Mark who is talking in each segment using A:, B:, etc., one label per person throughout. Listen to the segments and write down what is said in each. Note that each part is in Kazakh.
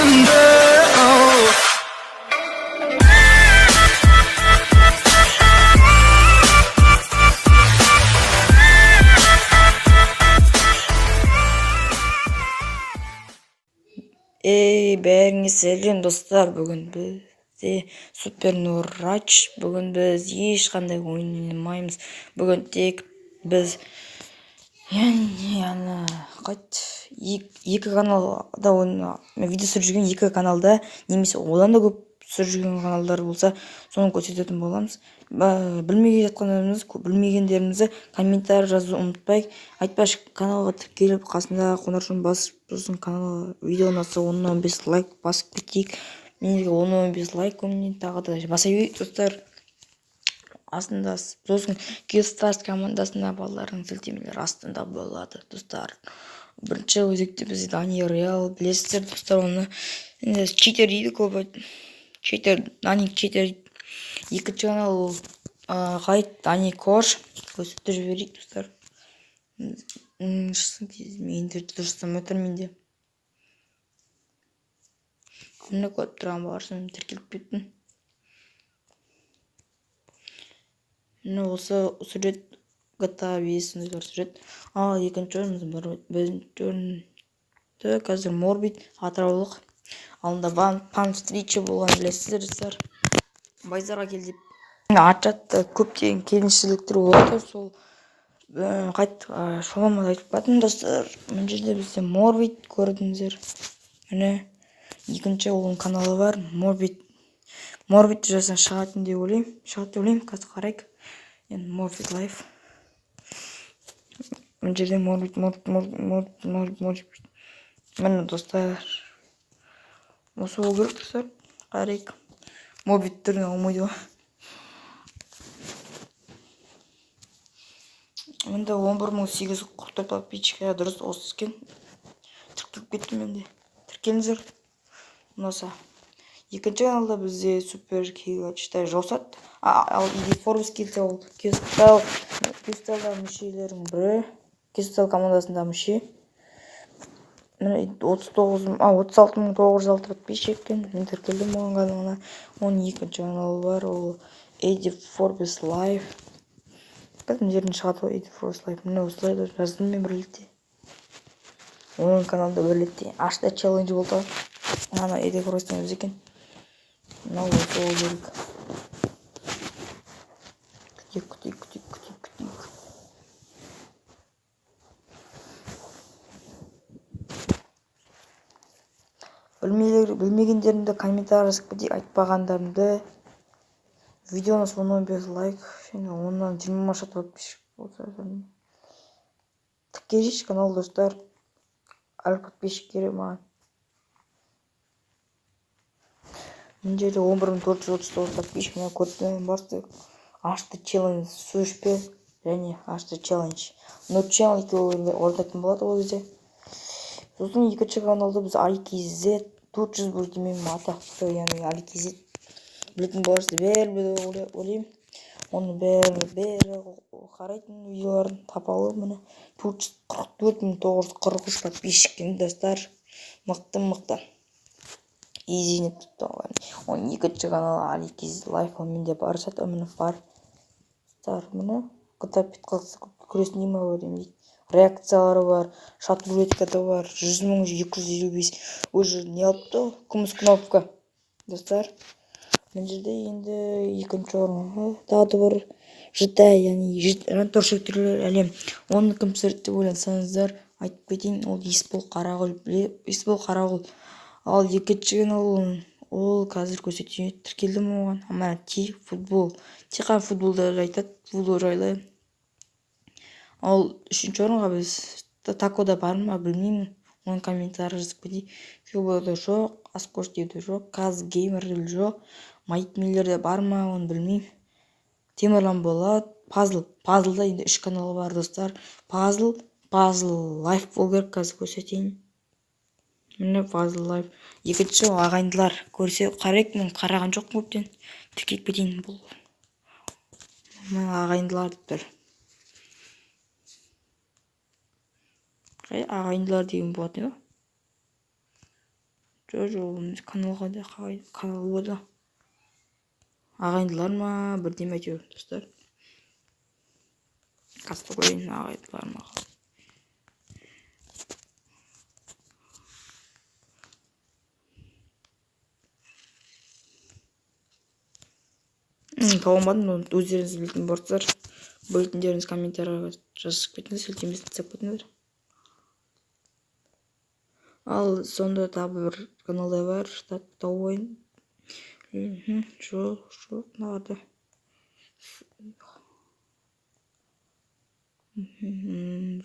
A: under. Oh.
B: Бәріңе сәлем достар, бүгін бізде Супер Нурач. Бүгін біз ешқандай ойнамаймыз. Бүгін тек біз екі каналда видео түсіріп жүрген, екі каналда немесе одан да көп түсіріп жүрген каналдар болса, соны көрсететін боламыз. Білмеген жатқандарымыз, білмегендерімізді комментарий жазуды ұмытпайық. Айтпашы, каналға тіркеліп қасында қоңырауын басып, сосын канал видео ұнаса 10-15 лайк басып кетейік. Менде 10-15 лайк көмінен тағы да баса берейік достар. Астында сосын Киллстарс командасында балалардың сілтемелері астында болады достар. Бірінші өзекте біз Дани Реал білесіздер достар, оны читер дейді көбі. Дани читер. Екінші канал ол Ғайт Дани Кош. Көрсетіп жіберейік достар. Шысын кезімейді дұрыстан өтір менде. Күніне көріп тұрған барсын тіркеліп кеттім. Осы сурет GTA 5 сурет. Ал екінші орнымыз бірінші орынды қазір Морбит атыраулық. Алында Пам Стричі болған білесіздер достар. Байзарға келдіп атжатты көптеген келіншіліктер болды. Сол қайт шоламады айтып батын достар. Мына жерде бізде Морбит көрдіңіздер. Міне екінші оның каналы бар. Морбит жазсаң шығатын деп ойлаймын. Қазір қарайық. Морбит лайф. Мына жерде Морбит. Міне достар. Осы ол керек достар. Қарайық. Морбит түріне алмайды ғой. Менде 11.840 подписчикке дұрыс осы екен. Тіркеліп кеттім менде. Тіркеліңіздер. Ұнаса. Екінші каналда бізде Супер Киллачтай жосат. Ал Форбс келсе ол Кристалда мүшелерінің бірі. Кристал командасында мүше. 36.906 подписчикпен мен тіркелдім оған каналына. Оның екінші каналы бар, ол Эдди Форбс Лайф. Біздің жерден шығады ғой Эдди Форбс Лайф. Міне осылай жаздым мен бірлетте. Оның каналында бірлетте ашта челленджі болды. Ана Эдди Форбстың өзі екен. Мынау осы ол керек. Күтейік. Білмегендерімді комментарий жазып кетейік, айтпағандарымды. Видеоны 15 лайк, оннан 20 шат подписчик болса. Тіркелейінші канал достар. Әр подписчик керек маған. Мына жерде 11.439 подписчик көрдім басты. Ашты челлендж сөшпе және ашты челлендж. Но челлендж орнататын болады ол кезде. Сосын екінші каналда біз Аликизет 400 бүр демеймін атақты, яғни Аликизет білетін боларсыз, бәрі ойлаймын. Оны бәрі қарайтын видеоларын тапалы мұны 444.943 подписчиккен достар. Мықты. Изинеп тұтты оған. Оның екінші каналы Аликиз Лайф, менде бар сәт өміні бар. Достар, мұны қытап бетқалысы күресін деймі өрем дейді. Реакциялары бар, шат рулеткада бар, 100.255 уже не алыпты, күміс кнопка. Достар, мына жерде енді екінші орынға тағы да бар GTA, яғни жантөршектерлер әлем. Оны кім түсірді деп ойлансаңыздар, айтып кетейін, ол Есбол Қарағұл. Ал екінші ол қазір көрсетейін, тіркелдім оған. Ама тек қана футболдар айтады, футбол жайлы. Ал үшінші орынға біз Такода бар ма білмеймін. Оның комментарий жазып кетейін. Филбода жоқ, Аскош деуде жоқ, Каз Геймер жоқ, Майт Миллерде бар ма, оны білмеймін. Темірлан болады, Пазлда енді 3 каналы бар достар. Пазл лайф бол керек, қазір көрсетейін. Міне Пазл лайф. Екінші ағайындылар көрсе қарайық, мен қараған жоқ көптен. Тіркеліп кетейін бұл. Мен ағайындылар деп тұр. Ағайындылар деген болады, жоқ каналға да канал болды. Ағайындылар ма, бірдеме әйтеуір достар. Қасты қойын ағайындылар ма. Таба алмадым, өздеріңіз білетін болсаңыздар, білетіндеріңіз комментарийға жазып кетіңіз, сілтемесін жасап кетіңіздер. Ал сонда тағы бір каналда бар, тауып ойын. Жоқ, мынада.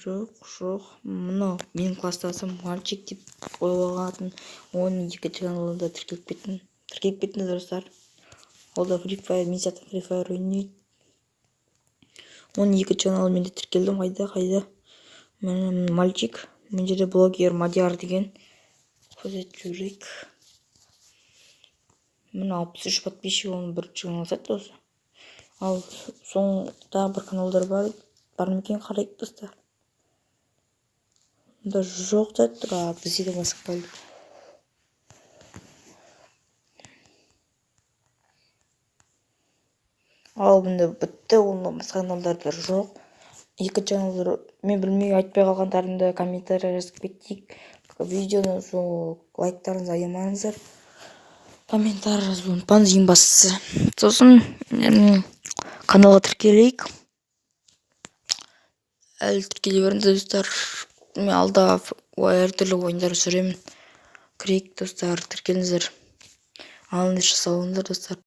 B: Жоқ. Мынау менің класстасым мальчик деп қойып алған. Оның екінші каналында тіркеліп кеттіңіз достар. Ол да Free Fire, мен сияқты Free Fire ойнайды. Оның екінші каналы менде тіркелдім. Қайда? Мальчик. Мен жерде блогер Мадияр деген. Көрсетіп жүрейік. Міне 63 подписчик, оның бірінші каналы сәтті осы. Ал соңда бір каналдар бар ма екен, қарайық достар. Мұнда жоқ деді, бізде де басқа қалды. Ал бұнда бітті, оның басқа каналдарда жоқ. Екінші каналдар, мен білмей айтпай қалғандарымды комментария жазып кетейік. Видеоны сол лайктарыңызды аямаңыздар. Комментарий жазып ұмытпаңыз, ең бастысы. Сосын каналға тіркелейік. Әлі тіркеле беріңіздер достар. Мен алда әртүрлі ойындар түсіремін. Кірейік достар, тіркеліңіздер. Алыңыз жасалыңыздар достар.